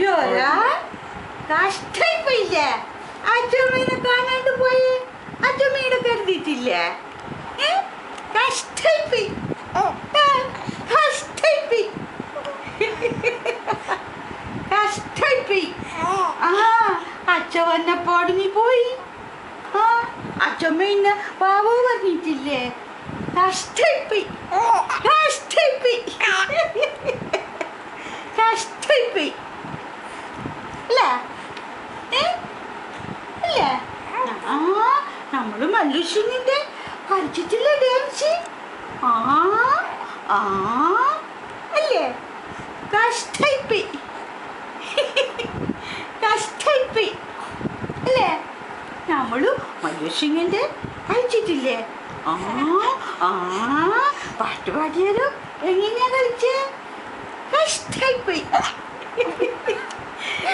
ജോരാ കഷ്ടായി പോയില്ലേ? അച്ഛമ്മേനെ കാണാണ്ട് പോയി അച്ഛമ്മയുടെ കരുതിയിട്ടില്ലേ? കഷ്ടായി പോയി, കഷ്ടായി പോയി, കഷ്ടായി പോയി. ആ അച്ഛ വന്നപ്പോട് നീ പോയി. ആ അച്ഛമ്മ ഇന്ന് പാവ പറഞ്ഞിട്ടില്ലേ? കഷ്ടായി പോയി, കഷ്ടായി പോയി, കഷ്ടായി പോയി അല്ലേ? അല്ലേ? ആ നമ്മള് മല്ലുഷിങ്ങിന്റെ കളിച്ചിട്ടില്ലേ ഡാൻസ്? ആ ആ അല്ലേ? കഷ്ടായി പോയി, കഷ്ടായി പോയി അല്ലേ? നമ്മള് മല്ലുഷിങ്ങിന്റെ കളിച്ചിട്ടില്ലേ? ആ ആ പാട്ട് പാടിയാലോ? എങ്ങനെയാ കളിച്ചേ? കഷ്ടായി പോയി,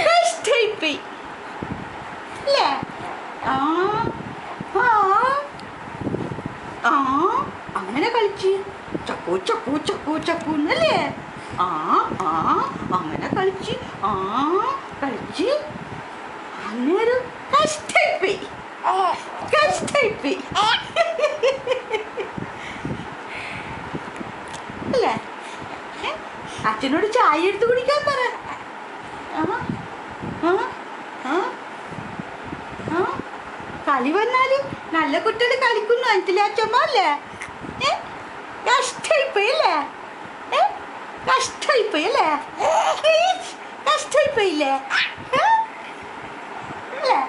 കഷ്ടായി പോയി അല്ലേ? ആ ആ ആ അങ്ങനെ കളിച്ച് ചക്കു ചക്കു ചക്കു ചക്കു എന്നല്ലേ? ആ ആ അങ്ങനെ കളിച്ച് ആ കളിച്ച് അന്നേരം കഷ്ടായി പോയി, കഷ്ടായി പോയി അല്ലേ? അച്ഛനോട് ചായ എടുത്ത് കുടിക്കാൻ പറ. കളി വന്നാലും നല്ല കുട്ടികൾ കളിക്കുന്നു മനസ്സിലെ അച്ഛമ്മ അല്ലേ? കഷ്ടായി പോയി അല്ലേ? കഷ്ടായി പോയി അല്ലേ? കഷ്ടായി പോയില്ലേ? അല്ലേ?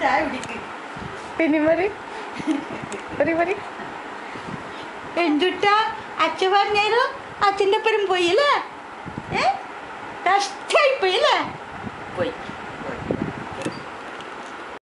ചായ കുടിക്ക്. എന്തുട്ടാ അച്ഛൻ പറഞ്ഞാലും അച്ഛൻ്റെ ഒപ്പം പോയി അല്ലേ? കഷ്ടായി പോയി അല്ലേ? പോയി.